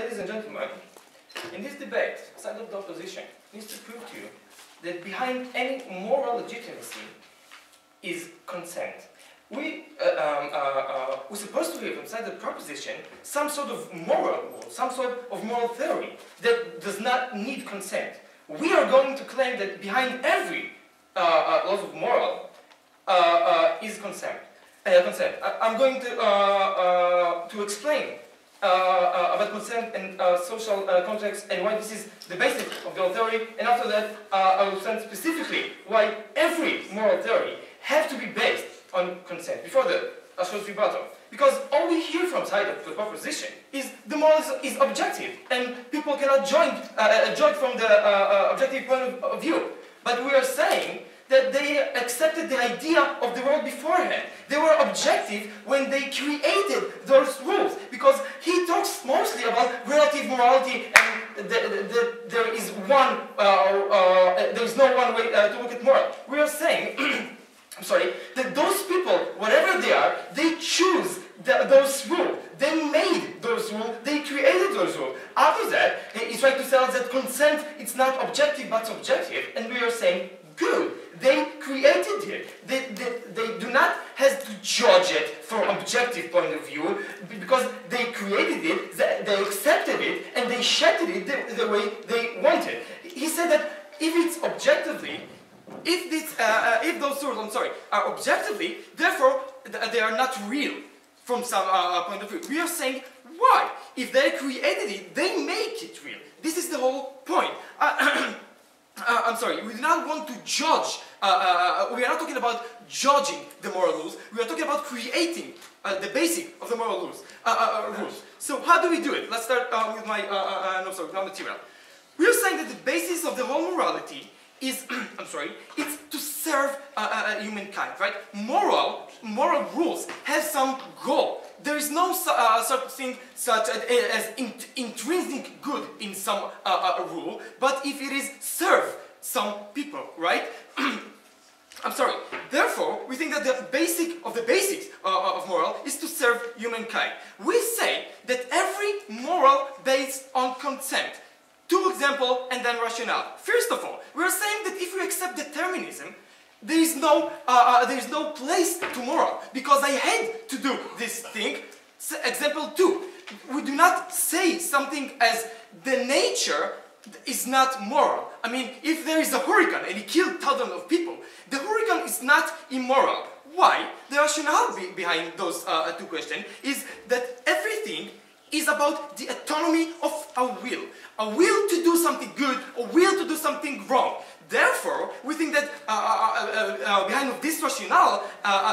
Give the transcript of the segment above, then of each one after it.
ladies and gentlemen, in this debate, side of the opposition needs to prove to you that behind any moral legitimacy is consent. We're supposed to hear from side of the proposition some sort of moral rule, some sort of moral theory that does not need consent. We are going to claim that behind every laws of moral is consent. I'm going to explain about consent and social context and why this is the basis of the theory, and after that I will explain specifically why every moral theory has to be based on consent before the short rebuttal. Because all we hear from side of the proposition is the moral is objective, and people cannot judge from the objective point of view. But we are saying that they accepted the idea of the world beforehand. They were objective when they created those rules, because he talks mostly about relative morality, and there is no one way to look at moral. We are saying I'm sorry, that those people, whatever they are, they choose those rules. They made those rules, they created those rules. After that, he's trying to tell us that consent is not objective but subjective, and we are saying, good, they created it. They do not have to judge it from objective point of view, because they created it, they accepted it, and they shaped it the way they wanted. He said that if it's objectively, if those rules, are objectively, therefore they are not real from some point of view. We are saying, why? If they created it, they make it real. This is the whole point. I'm sorry, we do not want to judge, we are not talking about judging the moral rules, we are talking about creating the basic of the moral rules. So how do we do it? Let's start with my material. We are saying that the basis of the whole morality is, it's to serve humankind, right? Moral rules have some goal. There is no such thing as intrinsic good in some rule, but if it is serve some people, right? Therefore, we think that the basics of moral is to serve humankind. We say that every moral based on consent. Two examples and then rationale. First of all, we are saying that if we accept determinism, there is no place to moral, because I had to do this thing. Example 2, we do not say something as the nature is not moral. I mean, if there is a hurricane and it killed thousands of people, the hurricane is not immoral. Why? The rationale behind those two questions is that everything is about the autonomy of a will to do something good, a will to do something wrong. Therefore, we think that behind this rationale,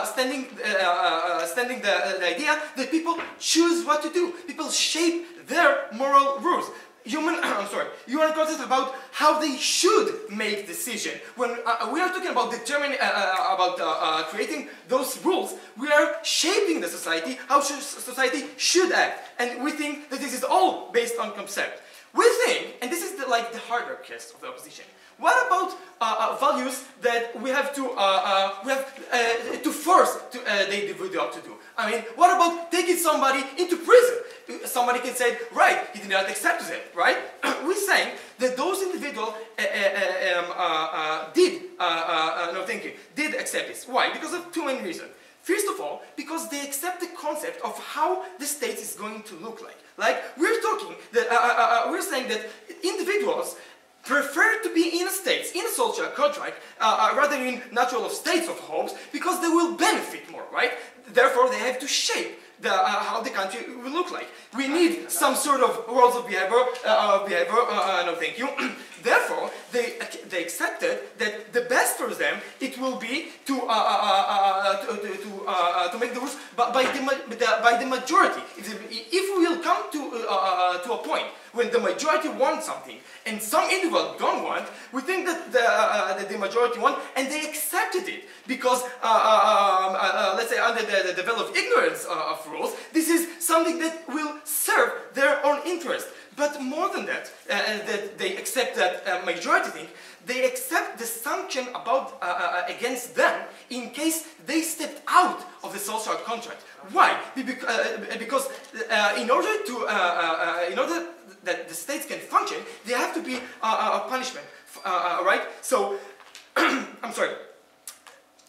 standing the idea that people choose what to do. People shape their moral rules. Human concept about how they should make decision. When we are talking about creating those rules, we are shaping the society, how society should act. And we think that this is all based on concept. We think, and this is the harder case of the opposition, what about values that we have to force the individual to do? I mean, what about taking somebody into prison? Somebody can say, right, he did not accept it, right? We're saying that those individuals did accept this. Why? Because of two main reasons. First of all, because they accept the concept of how the state is going to look like. Like, we're saying that individuals prefer to be in states, in a social contract, rather than in natural states of homes, because they will benefit more, right? Therefore, they have to shape how the country will look like. We need some sort of rules of behavior, Therefore, they accepted that the best for them, it will be to make the rules by the majority. If we will come to a point when the majority wants something and some individual don't want, we think that the majority want, and they accepted it because, let's say, under the veil of ignorance of rules, this is something that will serve their own interest. But more than that, that they accept that majority thing, they accept the sanction against them in case they stepped out of the social contract. Why? Because in order that the states can function, there have to be a punishment, right? So, I'm sorry.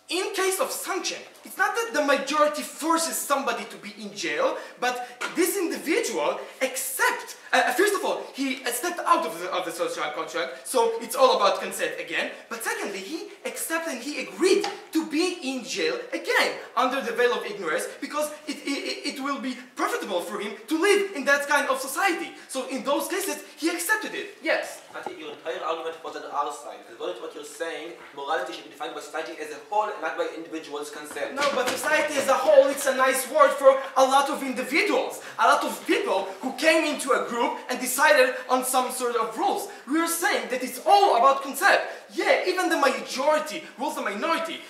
In case of sanction, it's not that the majority forces somebody to be in jail, but this individual accepts, first of all, he stepped out of the social contract, so it's all about consent again, but secondly, he accepted and he agreed to be in jail again, under the veil of ignorance, because it will be profitable for him to live in that kind of society. So in those cases, he accepted it. Yes? Nati, your entire argument was on our side. According to what you're saying, morality should be defined by society as a whole and not by individuals' consent. No, but society as a whole, it's a nice word for a lot of individuals, a lot of people who came into a group and decided on some sort of rules. We are saying that it's all about consent. Yeah, even the majority rules the minority.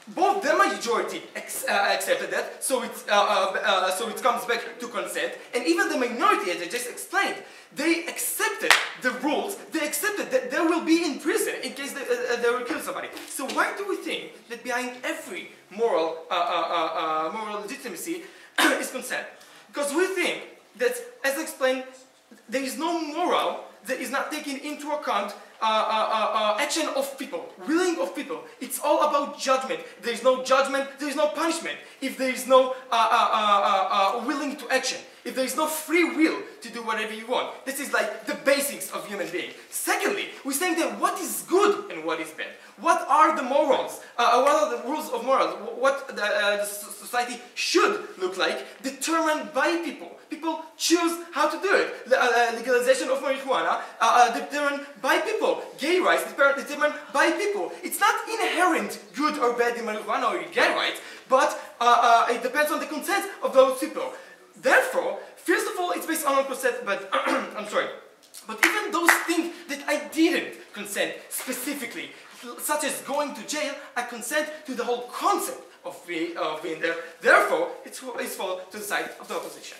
Both the majority accepted that, so it comes back to consent, and even the minority, as I just explained, they accepted the rules, they accepted that they will be in prison in case they will kill somebody. So why do we think that behind every moral legitimacy is consent? Because we think that, as I explained, there is no moral that is not taken into account action of people, willing of people. It's all about judgment. There is no judgment, there is no punishment. If there is no willing to action, if there is no free will to do whatever you want, this is like the basics of human being. Secondly, we're saying that what is good and what is bad. What are the morals? What are the rules of morals? What the society should look like, determined by people. People choose how to do it. Legalization of marijuana, determined by people. Gay rights, determined by people. It's not inherent good or bad in marijuana or gay rights, but it depends on the consent of those people. Therefore, first of all, it's based on consent, but I'm sorry. But even those things that I didn't consent specifically, such as going to jail, I consent to the whole concept of being there. Therefore, it's fall to the side of the opposition.